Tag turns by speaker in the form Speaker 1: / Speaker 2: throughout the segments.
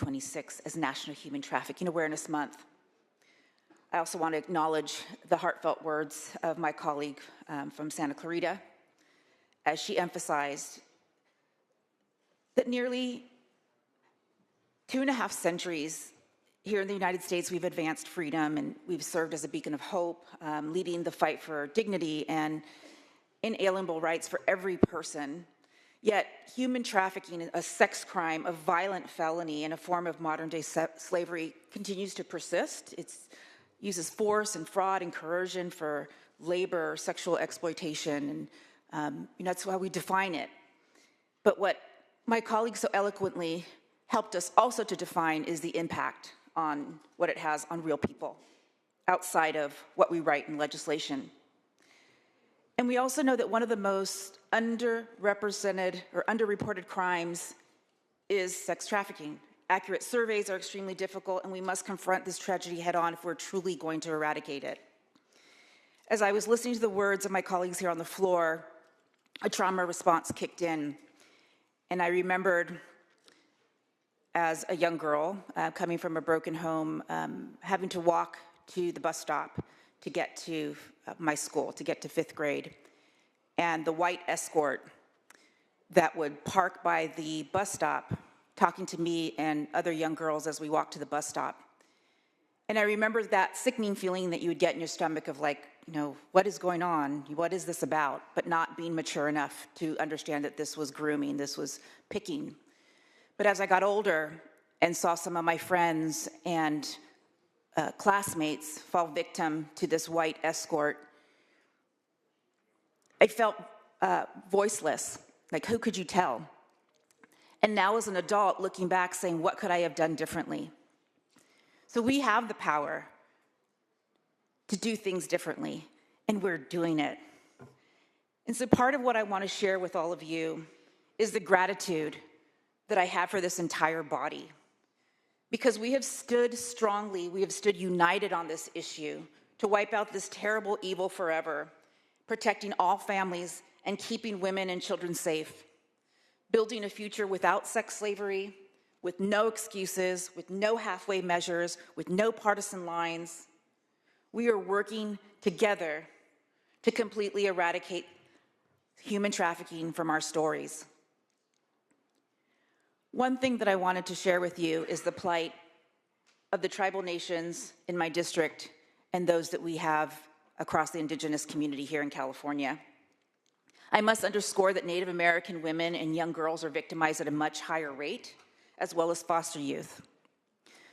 Speaker 1: 26 as National Human Trafficking Awareness Month. I also want to acknowledge the heartfelt words of my colleague from Santa Clarita, as she emphasized that nearly 2.5 centuries here in the United States, we've advanced freedom and we've served as a beacon of hope, leading the fight for dignity and inalienable rights for every person. Yet human trafficking, a sex crime, a violent felony, and a form of modern-day slavery continues to persist. It uses force and fraud and coercion for labor, sexual exploitation, and that's how we define it. But what my colleague so eloquently helped us also to define is the impact on what it has on real people outside of what we write in legislation. And we also know that one of the most underrepresented or underreported crimes is sex trafficking. Accurate surveys are extremely difficult, and we must confront this tragedy head on if we're truly going to eradicate it. As I was listening to the words of my colleagues here on the floor, a trauma response kicked in. And I remembered as a young girl, coming from a broken home, having to walk to the bus stop to get to my school, to get to 5th grade. And the white escort that would park by the bus stop, talking to me and other young girls as we walked to the bus stop. And I remember that sickening feeling that you would get in your stomach of like, what is going on? What is this about? But not being mature enough to understand that this was grooming, this was picking. But as I got older and saw some of my friends and classmates fall victim to this white escort, I felt voiceless, like who could you tell? And now as an adult looking back saying, what could I have done differently? So we have the power to do things differently, and we're doing it. And so part of what I want to share with all of you is the gratitude that I have for this entire body. Because we have stood strongly, we have stood united on this issue to wipe out this terrible evil forever, protecting all families and keeping women and children safe, building a future without sex slavery, with no excuses, with no halfway measures, with no partisan lines. We are working together to completely eradicate human trafficking from our stories. One thing that I wanted to share with you is the plight of the tribal nations in my district and those that we have across the indigenous community here in California. I must underscore that Native American women and young girls are victimized at a much higher rate, as well as foster youth.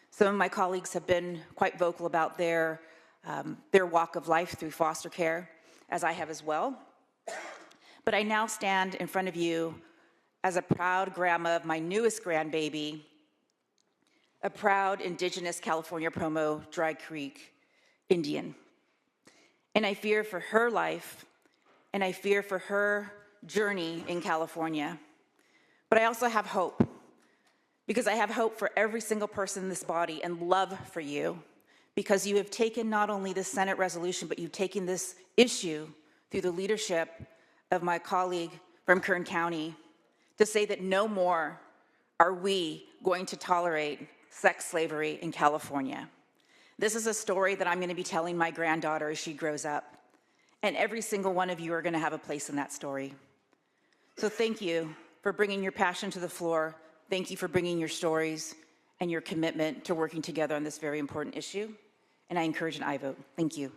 Speaker 1: Some of my colleagues have been quite vocal about their walk of life through foster care, as I have as well. But I now stand in front of you as a proud grandma of my newest grandbaby, a proud indigenous California Promo Dry Creek Indian. And I fear for her life, and I fear for her journey in California. But I also have hope, because I have hope for every single person in this body and love for you, because you have taken not only the Senate resolution, but you've taken this issue through the leadership of my colleague from Kern County to say that no more are we going to tolerate sex slavery in California. This is a story that I'm going to be telling my granddaughter as she grows up. And every single one of you are going to have a place in that story. So thank you for bringing your passion to the floor. Thank you for bringing your stories and your commitment to working together on this very important issue. And I encourage an aye vote. Thank you.